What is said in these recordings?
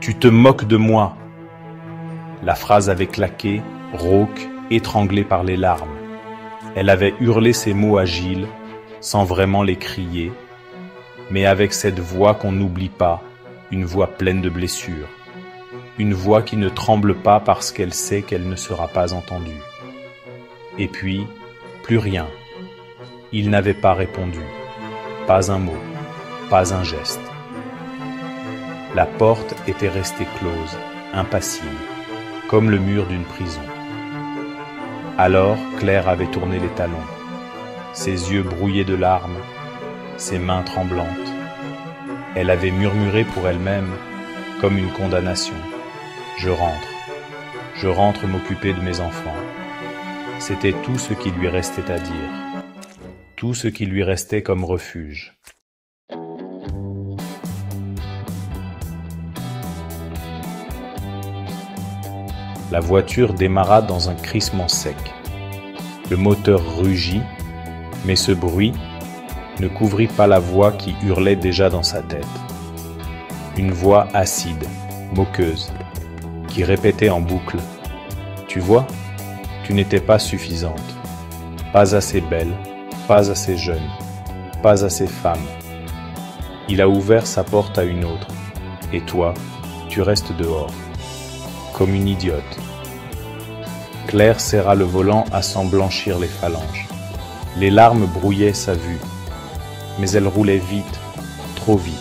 Tu te moques de moi. La phrase avait claqué, rauque, étranglée par les larmes. Elle avait hurlé ces mots à Gilles, sans vraiment les crier, mais avec cette voix qu'on n'oublie pas, une voix pleine de blessures, une voix qui ne tremble pas parce qu'elle sait qu'elle ne sera pas entendue. Et puis, plus rien. Il n'avait pas répondu, pas un mot, pas un geste. La porte était restée close, impassible, comme le mur d'une prison. Alors Claire avait tourné les talons, ses yeux brouillés de larmes, ses mains tremblantes. Elle avait murmuré pour elle-même, comme une condamnation. Je rentre m'occuper de mes enfants. C'était tout ce qui lui restait à dire, tout ce qui lui restait comme refuge. La voiture démarra dans un crissement sec. Le moteur rugit, mais ce bruit ne couvrit pas la voix qui hurlait déjà dans sa tête. Une voix acide, moqueuse, qui répétait en boucle « Tu vois, tu n'étais pas suffisante, pas assez belle, pas assez jeune, pas assez femme. Il a ouvert sa porte à une autre, et toi, tu restes dehors, comme une idiote. » Claire serra le volant à s'en blanchir les phalanges. Les larmes brouillaient sa vue, mais elle roulait vite, trop vite.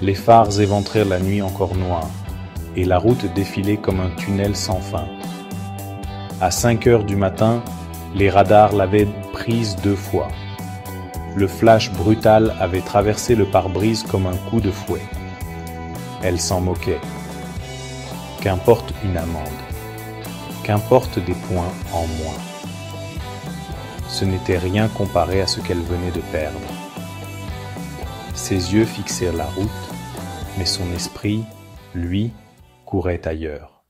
Les phares éventrèrent la nuit encore noire, et la route défilait comme un tunnel sans fin. À 5 heures du matin, les radars l'avaient prise 2 fois. Le flash brutal avait traversé le pare-brise comme un coup de fouet. Elle s'en moquait. Qu'importe une amende. Qu'importe des points en moins. Ce n'était rien comparé à ce qu'elle venait de perdre. Ses yeux fixèrent la route, mais son esprit, lui, courait ailleurs.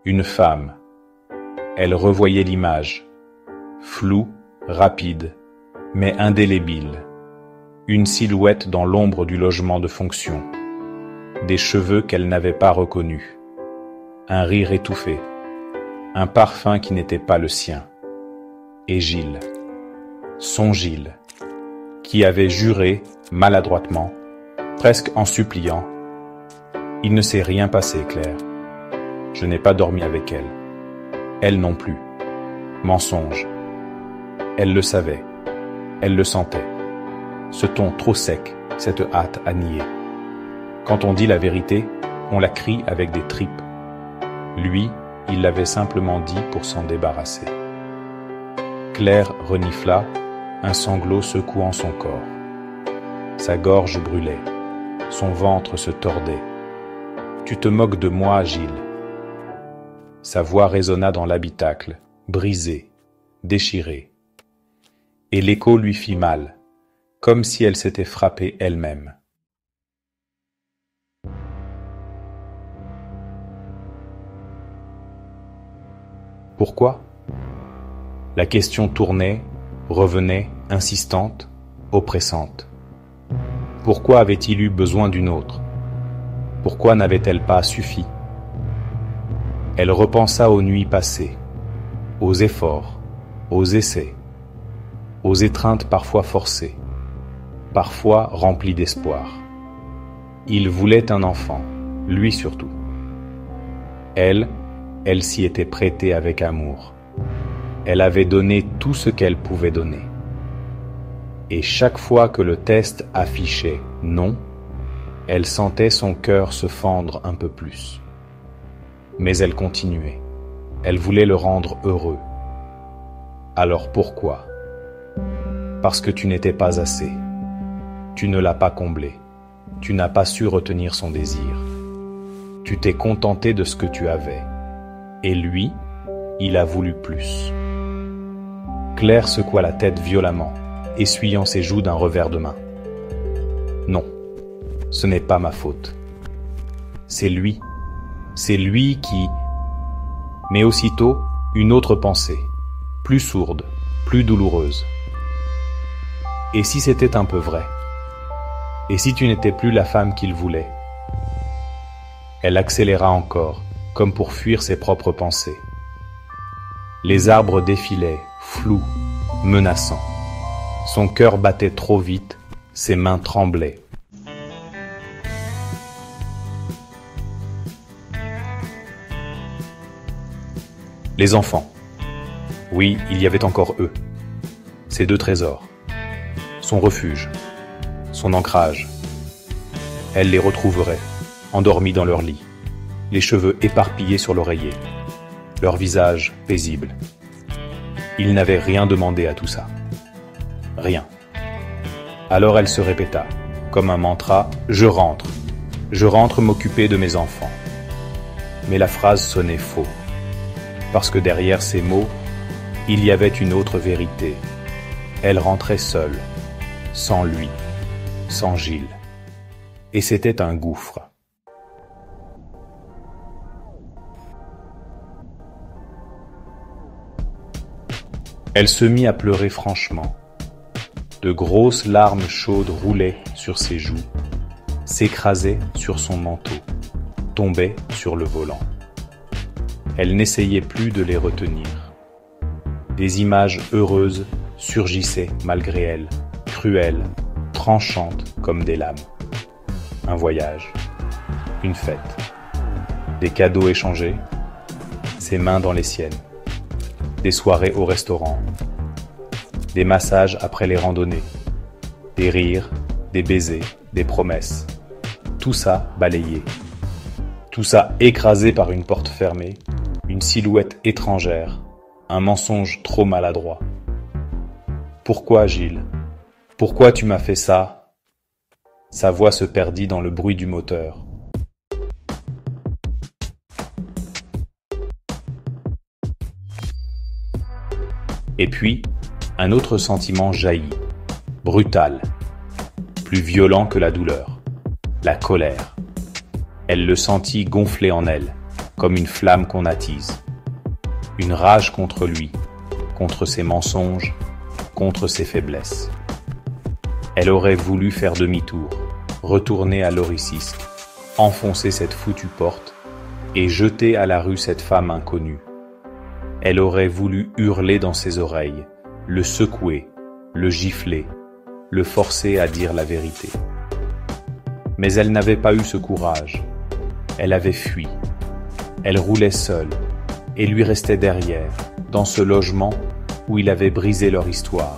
Une femme. Elle revoyait l'image, floue, rapide, mais indélébile. Une silhouette dans l'ombre du logement de fonction. Des cheveux qu'elle n'avait pas reconnus. Un rire étouffé. Un parfum qui n'était pas le sien. Et Gilles. Son Gilles. Qui avait juré, maladroitement, presque en suppliant. Il ne s'est rien passé, Claire. Je n'ai pas dormi avec elle. Elle non plus. Mensonge. Elle le savait. Elle le sentait. Ce ton trop sec, cette hâte à nier. Quand on dit la vérité, on la crie avec des tripes. Lui, il l'avait simplement dit pour s'en débarrasser. Claire renifla, un sanglot secouant son corps. Sa gorge brûlait, son ventre se tordait. « Tu te moques de moi, Gilles !» Sa voix résonna dans l'habitacle, brisée, déchirée. Et l'écho lui fit mal, comme si elle s'était frappée elle-même. Pourquoi ? La question tournait, revenait, insistante, oppressante. Pourquoi avait-il eu besoin d'une autre ? Pourquoi n'avait-elle pas suffi ? Elle repensa aux nuits passées, aux efforts, aux essais, aux étreintes parfois forcées, parfois remplies d'espoir. Il voulait un enfant, lui surtout. Elle s'y était prêtée avec amour. Elle avait donné tout ce qu'elle pouvait donner. Et chaque fois que le test affichait non, elle sentait son cœur se fendre un peu plus. Mais elle continuait. Elle voulait le rendre heureux. Alors pourquoi ? Parce que tu n'étais pas assez. Tu ne l'as pas comblé. Tu n'as pas su retenir son désir. Tu t'es contenté de ce que tu avais. Et lui, il a voulu plus. Claire secoua la tête violemment, essuyant ses joues d'un revers de main. Non, ce n'est pas ma faute. C'est lui qui... Mais aussitôt, une autre pensée, plus sourde, plus douloureuse. Et si c'était un peu vrai? Et si tu n'étais plus la femme qu'il voulait? Elle accéléra encore, comme pour fuir ses propres pensées. Les arbres défilaient, flous, menaçants. Son cœur battait trop vite, ses mains tremblaient. Les enfants. Oui, il y avait encore eux. Ces deux trésors. Son refuge. Son ancrage. Elle les retrouverait, endormis dans leur lit, les cheveux éparpillés sur l'oreiller, leur visage paisible. Il n'avait rien demandé à tout ça. Rien. Alors elle se répéta, comme un mantra, « Je rentre m'occuper de mes enfants. » Mais la phrase sonnait faux, parce que derrière ces mots, il y avait une autre vérité. Elle rentrait seule, sans lui, sans Gilles. Et c'était un gouffre. Elle se mit à pleurer franchement. De grosses larmes chaudes roulaient sur ses joues, s'écrasaient sur son manteau, tombaient sur le volant. Elle n'essayait plus de les retenir. Des images heureuses surgissaient malgré elle, cruelles, tranchantes comme des lames. Un voyage, une fête, des cadeaux échangés, ses mains dans les siennes, des soirées au restaurant, des massages après les randonnées, des rires, des baisers, des promesses. Tout ça balayé. Tout ça écrasé par une porte fermée, une silhouette étrangère, un mensonge trop maladroit. Pourquoi, Gilles? Pourquoi tu m'as fait ça? Sa voix se perdit dans le bruit du moteur. Et puis, un autre sentiment jaillit, brutal, plus violent que la douleur, la colère. Elle le sentit gonfler en elle, comme une flamme qu'on attise. Une rage contre lui, contre ses mensonges, contre ses faiblesses. Elle aurait voulu faire demi-tour, retourner à l'Oricisque, enfoncer cette foutue porte et jeter à la rue cette femme inconnue. Elle aurait voulu hurler dans ses oreilles, le secouer, le gifler, le forcer à dire la vérité. Mais elle n'avait pas eu ce courage. Elle avait fui. Elle roulait seule et lui restait derrière, dans ce logement où il avait brisé leur histoire.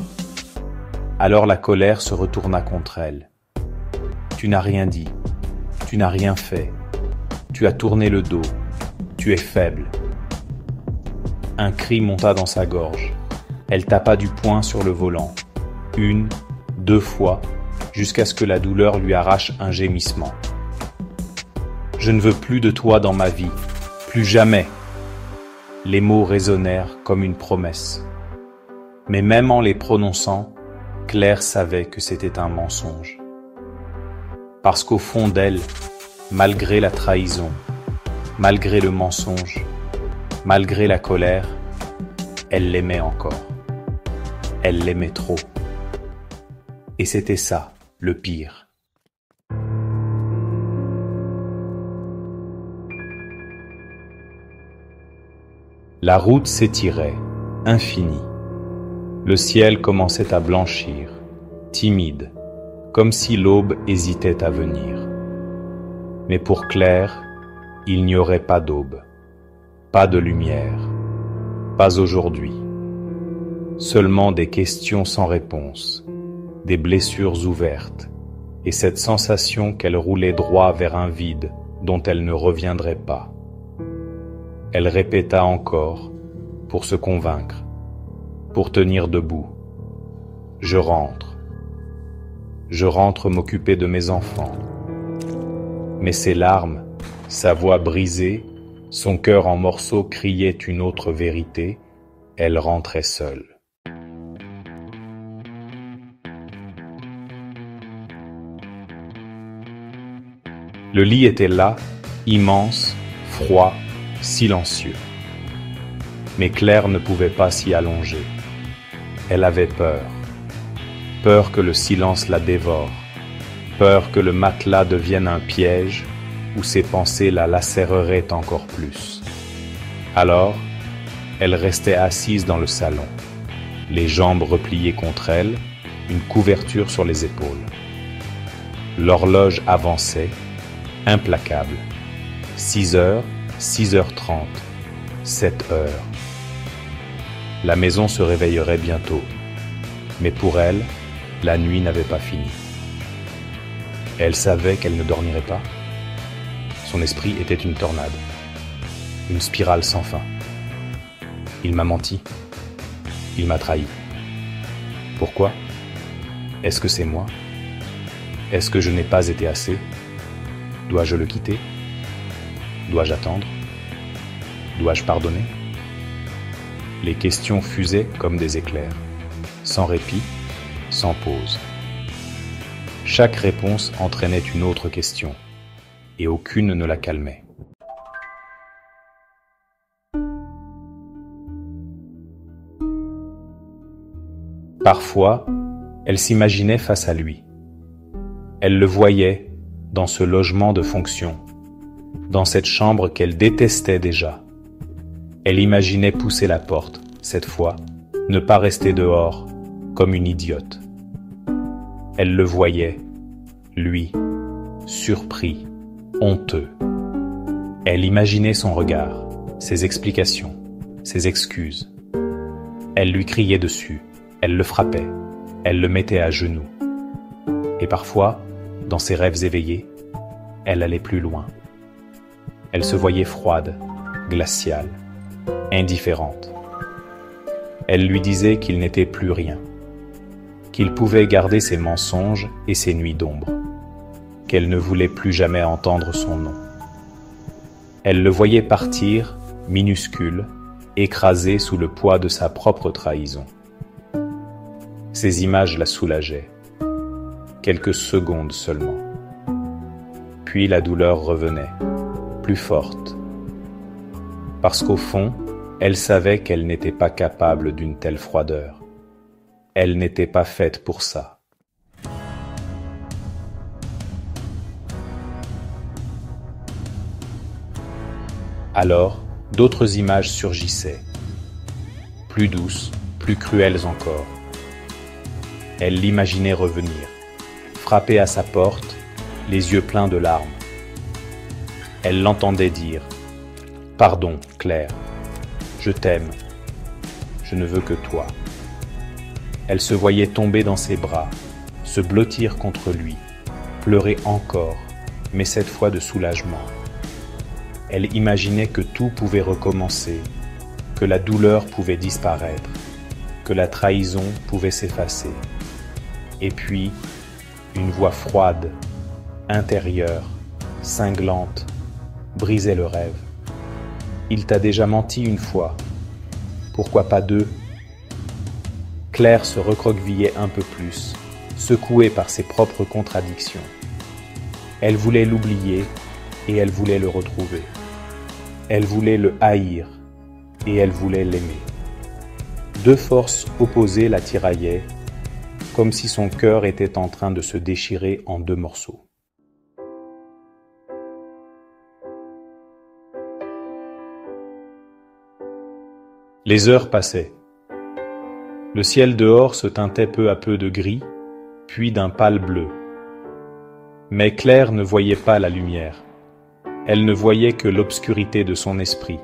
Alors la colère se retourna contre elle. Tu n'as rien dit, tu n'as rien fait, tu as tourné le dos, tu es faible. Un cri monta dans sa gorge. Elle tapa du poing sur le volant, 1, 2 fois, jusqu'à ce que la douleur lui arrache un gémissement. Je ne veux plus de toi dans ma vie, plus jamais. Les mots résonnèrent comme une promesse. Mais même en les prononçant, Claire savait que c'était un mensonge. Parce qu'au fond d'elle, malgré la trahison, malgré le mensonge, malgré la colère, elle l'aimait encore. Elle l'aimait trop. Et c'était ça, le pire. La route s'étirait, infinie. Le ciel commençait à blanchir, timide, comme si l'aube hésitait à venir. Mais pour Claire, il n'y aurait pas d'aube, pas de lumière, pas aujourd'hui. Seulement des questions sans réponse, des blessures ouvertes, et cette sensation qu'elle roulait droit vers un vide dont elle ne reviendrait pas. Elle répéta encore, pour se convaincre, pour tenir debout. Je rentre m'occuper de mes enfants. Mais ses larmes, sa voix brisée, son cœur en morceaux criaient une autre vérité, elle rentrait seule. Le lit était là, immense, froid, silencieux. Mais Claire ne pouvait pas s'y allonger. Elle avait peur. peur que le silence la dévore, peur que le matelas devienne un piège où ses pensées la lacéreraient encore plus. Alors, elle restait assise dans le salon, les jambes repliées contre elle, une couverture sur les épaules. L'horloge avançait, implacable. 6 heures, 6h30, 7 heures. La maison se réveillerait bientôt, mais pour elle, la nuit n'avait pas fini. Elle savait qu'elle ne dormirait pas. Son esprit était une tornade, une spirale sans fin. Il m'a menti. Il m'a trahi. Pourquoi? Est-ce que c'est moi? Est-ce que je n'ai pas été assez? Dois-je le quitter? Dois-je attendre? Dois-je pardonner? Les questions fusaient comme des éclairs, sans répit, sans pause. Chaque réponse entraînait une autre question, et aucune ne la calmait. Parfois, elle s'imaginait face à lui. Elle le voyait dans ce logement de fonction, dans cette chambre qu'elle détestait déjà. Elle imaginait pousser la porte, cette fois, ne pas rester dehors, comme une idiote. Elle le voyait, lui, surpris, honteux. Elle imaginait son regard, ses explications, ses excuses. Elle lui criait dessus, elle le frappait, elle le mettait à genoux. Et parfois, dans ses rêves éveillés, elle allait plus loin. Elle se voyait froide, glaciale, indifférente. Elle lui disait qu'il n'était plus rien, qu'il pouvait garder ses mensonges et ses nuits d'ombre, qu'elle ne voulait plus jamais entendre son nom. Elle le voyait partir, minuscule, écrasé sous le poids de sa propre trahison. Ces images la soulageaient, quelques secondes seulement. Puis la douleur revenait, plus forte, parce qu'au fond, elle savait qu'elle n'était pas capable d'une telle froideur. Elle n'était pas faite pour ça. Alors, d'autres images surgissaient, plus douces, plus cruelles encore. Elle l'imaginait revenir, frapper à sa porte, les yeux pleins de larmes. Elle l'entendait dire « Pardon, Claire, je t'aime, je ne veux que toi ». Elle se voyait tomber dans ses bras, se blottir contre lui, pleurer encore, mais cette fois de soulagement. Elle imaginait que tout pouvait recommencer, que la douleur pouvait disparaître, que la trahison pouvait s'effacer. Et puis, une voix froide, intérieure, cinglante, brisait le rêve. Il t'a déjà menti une fois, pourquoi pas deux? Claire se recroquevillait un peu plus, secouée par ses propres contradictions. Elle voulait l'oublier et elle voulait le retrouver. Elle voulait le haïr et elle voulait l'aimer. Deux forces opposées la tiraillaient, comme si son cœur était en train de se déchirer en deux morceaux. Les heures passaient. Le ciel dehors se teintait peu à peu de gris, puis d'un pâle bleu. Mais Claire ne voyait pas la lumière. Elle ne voyait que l'obscurité de son esprit.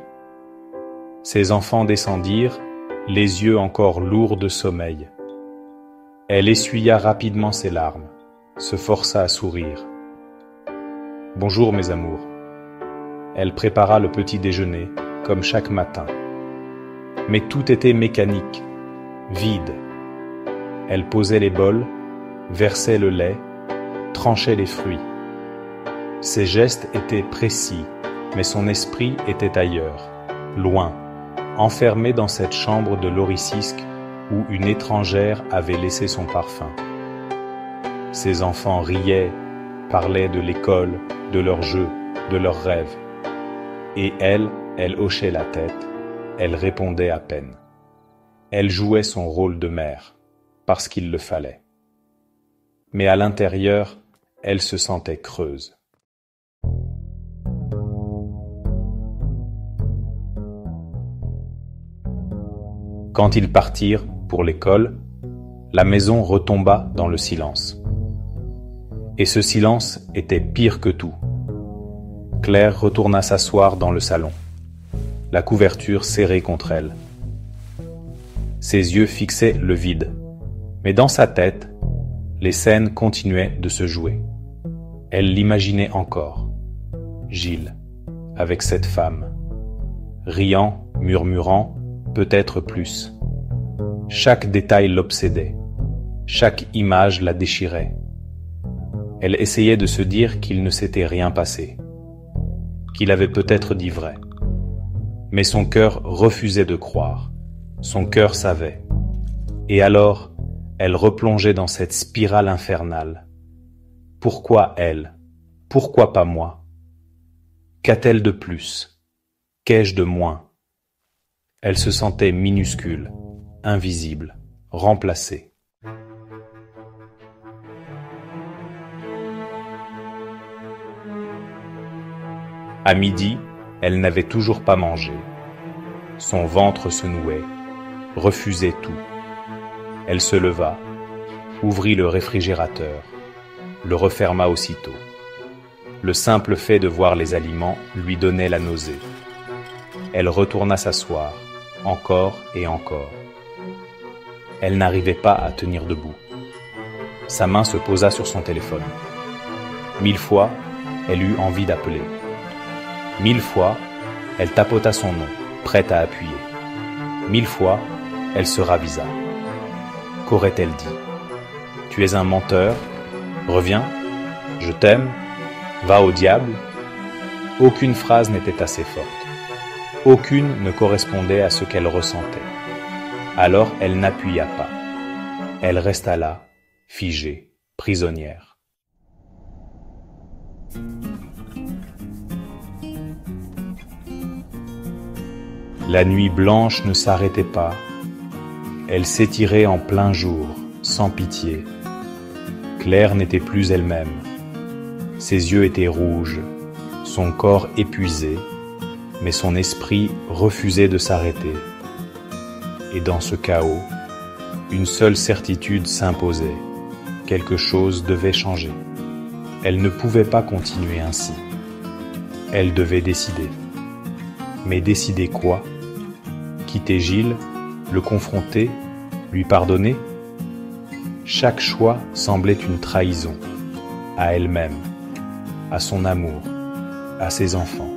Ses enfants descendirent, les yeux encore lourds de sommeil. Elle essuya rapidement ses larmes, se força à sourire. « Bonjour mes amours ». Elle prépara le petit déjeuner, comme chaque matin. Mais tout était mécanique, vide. Elle posait les bols, versait le lait, tranchait les fruits. Ses gestes étaient précis, mais son esprit était ailleurs, loin, enfermé dans cette chambre de Loricisque où une étrangère avait laissé son parfum. Ses enfants riaient, parlaient de l'école, de leurs jeux, de leurs rêves. Et elle hochait la tête, elle répondait à peine. Elle jouait son rôle de mère, parce qu'il le fallait. mais à l'intérieur, elle se sentait creuse. Quand ils partirent pour l'école, la maison retomba dans le silence. Et ce silence était pire que tout. Claire retourna s'asseoir dans le salon, la couverture serrée contre elle. Ses yeux fixaient le vide, mais dans sa tête, les scènes continuaient de se jouer. Elle l'imaginait encore. Gilles, avec cette femme, riant, murmurant, peut-être plus. Chaque détail l'obsédait, chaque image la déchirait. Elle essayait de se dire qu'il ne s'était rien passé, qu'il avait peut-être dit vrai. Mais son cœur refusait de croire, son cœur savait. Et alors, elle replongeait dans cette spirale infernale. Pourquoi elle? Pourquoi pas moi? Qu'a-t-elle de plus? Qu'ai-je de moins? Elle se sentait minuscule, invisible, remplacée. À midi, elle n'avait toujours pas mangé. Son ventre se nouait, refusait tout. Elle se leva, ouvrit le réfrigérateur, le referma aussitôt. Le simple fait de voir les aliments lui donnait la nausée. Elle retourna s'asseoir, encore et encore. Elle n'arrivait pas à tenir debout. Sa main se posa sur son téléphone. 1000 fois, elle eut envie d'appeler. 1000 fois, elle tapota son nom, prête à appuyer. 1000 fois, elle se ravisa. Qu'aurait-elle dit? Tu es un menteur? Reviens? Je t'aime? Va au diable? Aucune phrase n'était assez forte. Aucune ne correspondait à ce qu'elle ressentait. Alors elle n'appuya pas. Elle resta là, figée, prisonnière. La nuit blanche ne s'arrêtait pas. Elle s'étirait en plein jour, sans pitié. Claire n'était plus elle-même. Ses yeux étaient rouges, son corps épuisé, mais son esprit refusait de s'arrêter. Et dans ce chaos, une seule certitude s'imposait. Quelque chose devait changer. Elle ne pouvait pas continuer ainsi. Elle devait décider. Mais décider quoi? Quitter Gilles, le confronter, lui pardonner? Chaque choix semblait une trahison, à elle-même, à son amour, à ses enfants.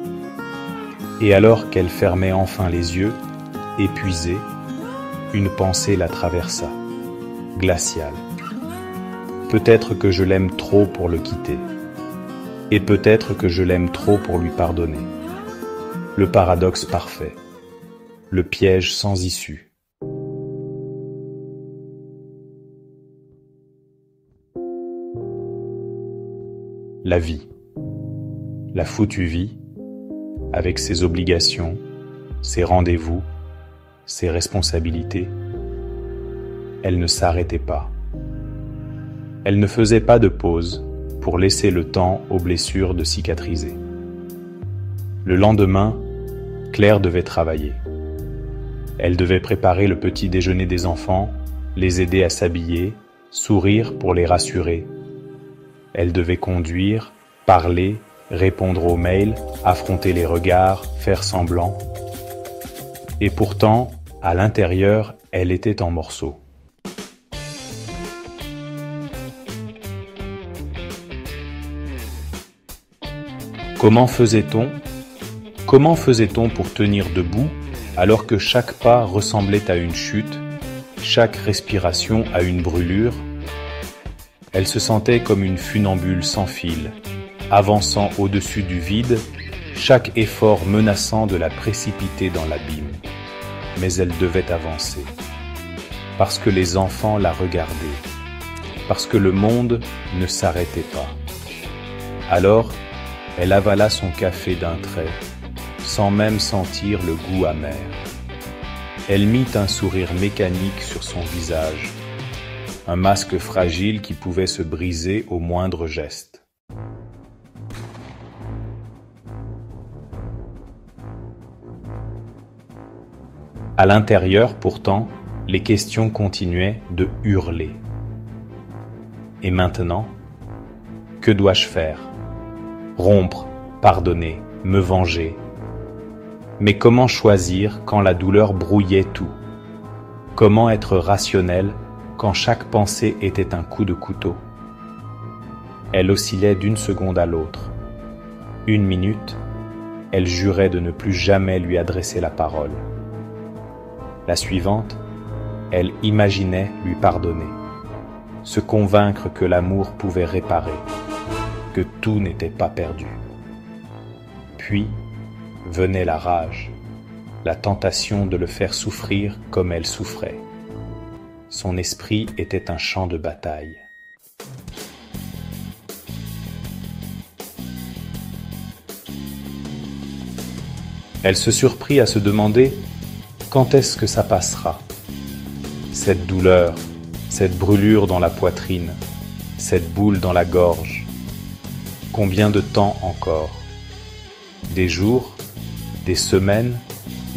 Et alors qu'elle fermait enfin les yeux, épuisée, une pensée la traversa, glaciale. Peut-être que je l'aime trop pour le quitter, et peut-être que je l'aime trop pour lui pardonner. Le paradoxe parfait, le piège sans issue. La vie, la foutue vie, avec ses obligations, ses rendez-vous, ses responsabilités, elle ne s'arrêtait pas. Elle ne faisait pas de pause pour laisser le temps aux blessures de cicatriser. Le lendemain, Claire devait travailler. Elle devait préparer le petit déjeuner des enfants, les aider à s'habiller, sourire pour les rassurer. Elle devait conduire, parler, répondre aux mails, affronter les regards, faire semblant. Et pourtant, à l'intérieur, elle était en morceaux. Comment faisait-on pour tenir debout alors que chaque pas ressemblait à une chute, chaque respiration à une brûlure? Elle se sentait comme une funambule sans fil, avançant au-dessus du vide, chaque effort menaçant de la précipiter dans l'abîme. Mais elle devait avancer, parce que les enfants la regardaient, parce que le monde ne s'arrêtait pas. Alors, elle avala son café d'un trait, sans même sentir le goût amer. Elle mit un sourire mécanique sur son visage. un masque fragile qui pouvait se briser au moindre geste. À l'intérieur, pourtant, les questions continuaient de hurler. Et maintenant, que dois-je faire? Rompre, pardonner, me venger. Mais comment choisir quand la douleur brouillait tout? Comment être rationnel quand chaque pensée était un coup de couteau? Elle oscillait d'une seconde à l'autre. Une minute, elle jurait de ne plus jamais lui adresser la parole. La suivante, elle imaginait lui pardonner, se convaincre que l'amour pouvait réparer, que tout n'était pas perdu. Puis venait la rage, la tentation de le faire souffrir comme elle souffrait. Son esprit était un champ de bataille. Elle se surprit à se demander quand est-ce que ça passera. Cette douleur, cette brûlure dans la poitrine, cette boule dans la gorge. Combien de temps encore? Des jours, des semaines,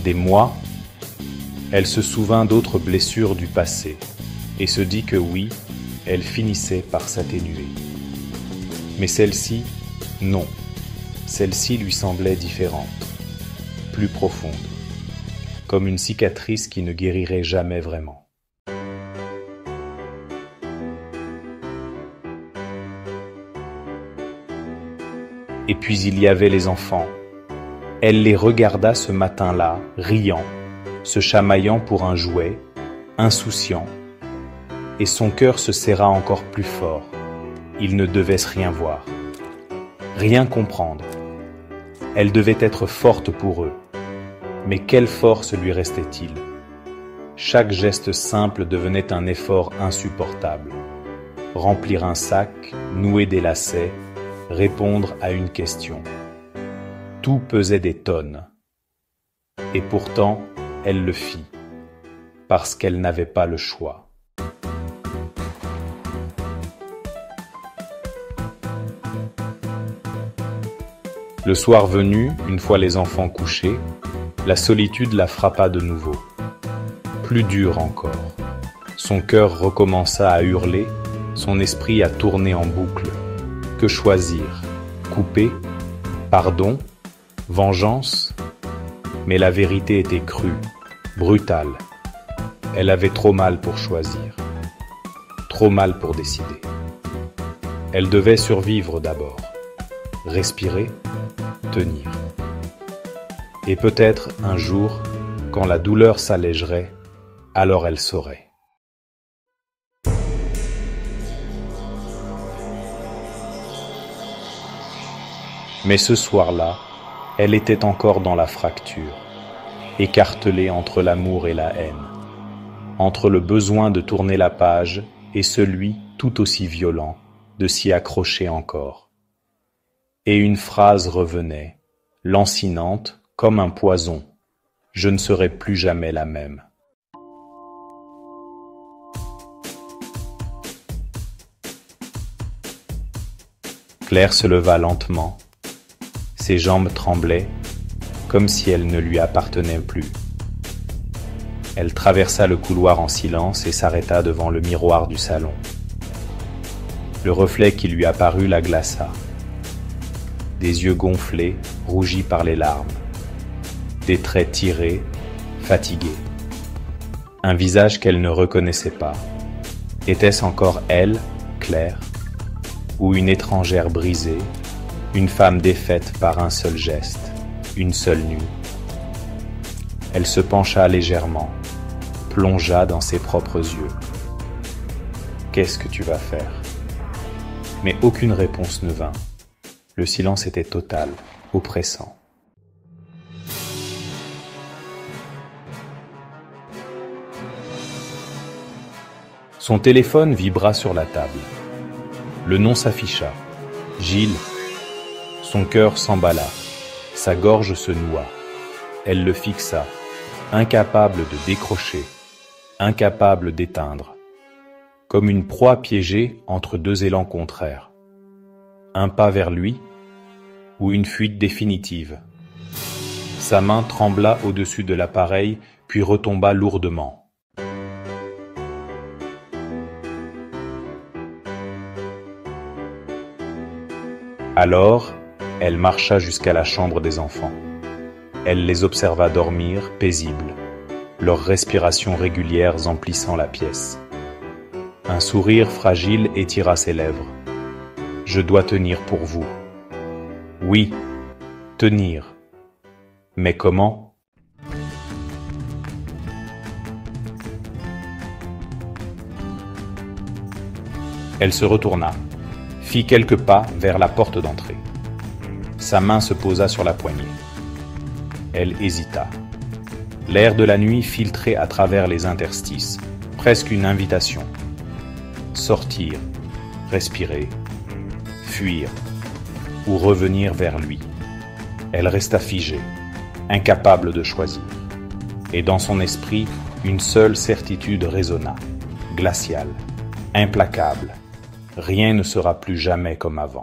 des mois? Elle se souvint d'autres blessures du passé et se dit que oui, elles finissaient par s'atténuer. Mais celle-ci, non. Celle-ci lui semblait différente, plus profonde, comme une cicatrice qui ne guérirait jamais vraiment. Et puis il y avait les enfants. Elle les regarda ce matin-là, riant, se chamaillant pour un jouet, insouciant, et son cœur se serra encore plus fort. Il ne devait rien voir, rien comprendre. Elle devait être forte pour eux. Mais quelle force lui restait-il? Chaque geste simple devenait un effort insupportable. Remplir un sac, nouer des lacets, répondre à une question. Tout pesait des tonnes. Et pourtant, elle le fit, parce qu'elle n'avait pas le choix. Le soir venu, une fois les enfants couchés, la solitude la frappa de nouveau. Plus dur encore. Son cœur recommença à hurler, son esprit à tourner en boucle. Que choisir? Couper? Pardon? Vengeance? Mais la vérité était crue, brutale. Elle avait trop mal pour choisir, trop mal pour décider. Elle devait survivre d'abord, respirer, tenir. Et peut-être un jour, quand la douleur s'allégerait, alors elle saurait. Mais ce soir-là, elle était encore dans la fracture, écartelée entre l'amour et la haine, entre le besoin de tourner la page et celui, tout aussi violent, de s'y accrocher encore. Et une phrase revenait, lancinante, comme un poison. Je ne serai plus jamais la même. Claire se leva lentement. Ses jambes tremblaient, comme si elles ne lui appartenaient plus. Elle traversa le couloir en silence et s'arrêta devant le miroir du salon. Le reflet qui lui apparut la glaça. Des yeux gonflés, rougis par les larmes. Des traits tirés, fatigués. Un visage qu'elle ne reconnaissait pas. Était-ce encore elle, Claire, ou une étrangère brisée, une femme défaite par un seul geste, une seule nuit? Elle se pencha légèrement, plongea dans ses propres yeux. Qu'est-ce que tu vas faire? Mais aucune réponse ne vint. Le silence était total, oppressant. Son téléphone vibra sur la table. Le nom s'afficha. Gilles. Son cœur s'emballa. Sa gorge se noua. Elle le fixa, incapable de décrocher, incapable d'éteindre. comme une proie piégée entre deux élans contraires. Un pas vers lui ou une fuite définitive. Sa main trembla au-dessus de l'appareil, puis retomba lourdement. Alors, elle marcha jusqu'à la chambre des enfants. Elle les observa dormir, paisibles, leurs respirations régulières emplissant la pièce. Un sourire fragile étira ses lèvres. « Je dois tenir pour vous. » Oui, tenir. Mais comment ? Elle se retourna, fit quelques pas vers la porte d'entrée. Sa main se posa sur la poignée. Elle hésita. L'air de la nuit filtrait à travers les interstices, presque une invitation. Sortir, respirer, fuir, ou revenir vers lui. Elle resta figée, incapable de choisir. Et dans son esprit, une seule certitude résonna, glaciale, implacable. Rien ne sera plus jamais comme avant.